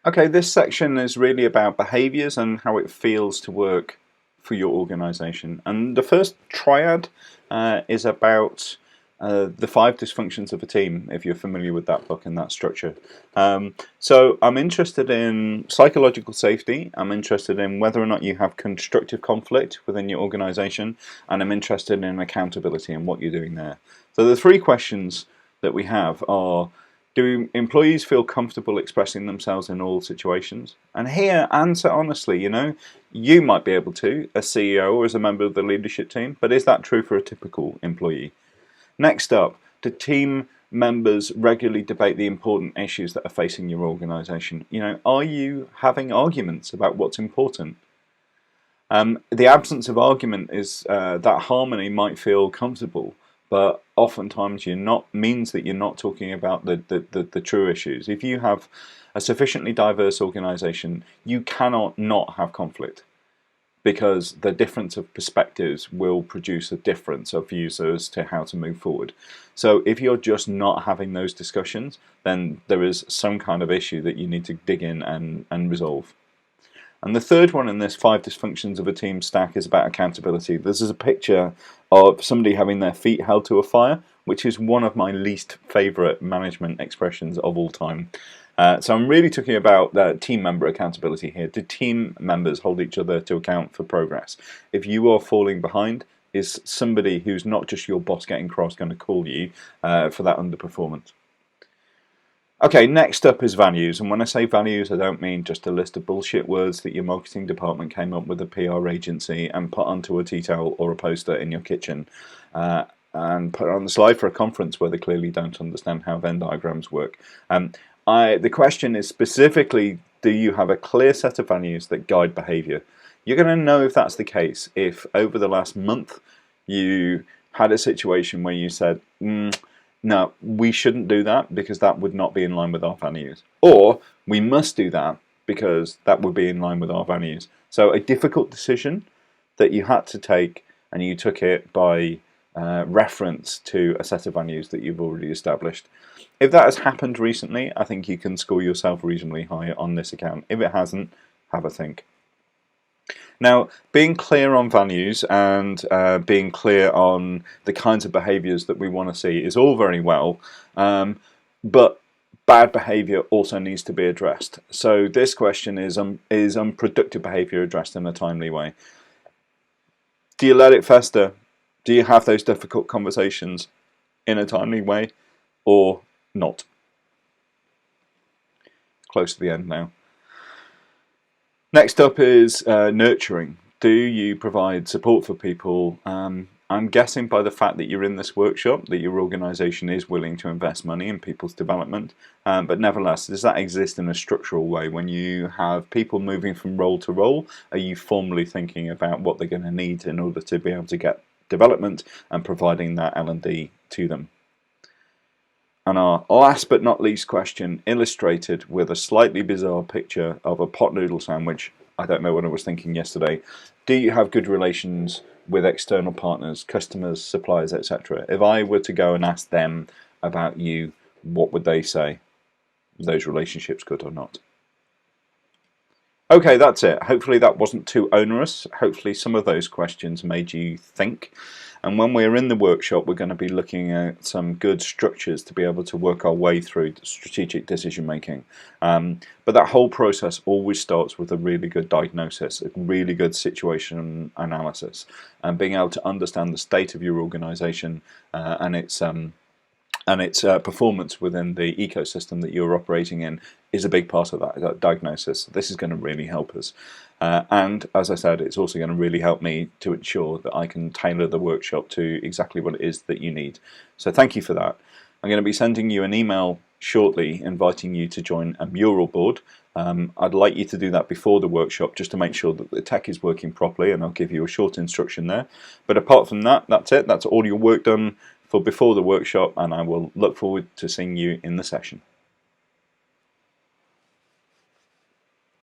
Okay, this section is really about behaviors and how it feels to work for your organization. And the first triad is about the 5 dysfunctions of a team, if you're familiar with that book and that structure. So I'm interested in psychological safety, I'm interested in whether or not you have constructive conflict within your organization, and I'm interested in accountability and what you're doing there. So the 3 questions that we have are: do employees feel comfortable expressing themselves in all situations? And here, answer honestly, you might be able to, as CEO or as a member of the leadership team, but is that true for a typical employee? Next up, do team members regularly debate the important issues that are facing your organization? Are you having arguments about what's important? The absence of argument is that harmony might feel comfortable, but oftentimes means that you're not talking about the true issues. If you have a sufficiently diverse organization, you cannot not have conflict, because the difference of perspectives will produce a difference of views as to how to move forward. So if you're just not having those discussions, then there is some kind of issue that you need to dig in and resolve. And the third one in this 5 dysfunctions of a team stack is about accountability. This is a picture of somebody having their feet held to a fire, which is one of my least favorite management expressions of all time. So I'm really talking about team member accountability here. Do team members hold each other to account for progress? If you are falling behind, is somebody who's not just your boss getting cross going to call you for that underperformance? Okay, next up is values, and when I say values, I don't mean just a list of bullshit words that your marketing department came up with a PR agency and put onto a tea towel or a poster in your kitchen and put it on the slide for a conference where they clearly don't understand how Venn diagrams work. The question is specifically, do you have a clear set of values that guide behavior? You're going to know if that's the case if over the last month you had a situation where you said, no, we shouldn't do that because that would not be in line with our values. Or we must do that because that would be in line with our values. So a difficult decision that you had to take, and you took it by reference to a set of values that you've already established. If that has happened recently, I think you can score yourself reasonably high on this account. If it hasn't, have a think. Now, being clear on values and being clear on the kinds of behaviours that we want to see is all very well, but bad behaviour also needs to be addressed. So this question is unproductive behaviour addressed in a timely way? Do you let it fester? Do you have those difficult conversations in a timely way or not? Close to the end now. Next up is nurturing. Do you provide support for people? I'm guessing by the fact that you're in this workshop that your organisation is willing to invest money in people's development, but nevertheless, does that exist in a structural way? When you have people moving from role to role, are you formally thinking about what they're going to need in order to be able to get development and providing that L&D to them? And our last but not least question, illustrated with a slightly bizarre picture of a pot noodle sandwich. I don't know what I was thinking yesterday. Do you have good relations with external partners, customers, suppliers, etc.? If I were to go and ask them about you, what would they say? Are those relationships good or not? Okay, that's it. Hopefully that wasn't too onerous. Hopefully some of those questions made you think. And when we're in the workshop, we're going to be looking at some good structures to be able to work our way through strategic decision making. But that whole process always starts with a really good diagnosis, a really good situation analysis, and being able to understand the state of your organization and its performance within the ecosystem that you're operating in is a big part of that diagnosis. This is going to really help us. And as I said, it's also going to really help me to ensure that I can tailor the workshop to exactly what it is that you need. So thank you for that. I'm going to be sending you an email shortly inviting you to join a mural board. I'd like you to do that before the workshop just to make sure that the tech is working properly, and I'll give you a short instruction there. But apart from that, that's it. That's all your work done for before the workshop, and I will look forward to seeing you in the session.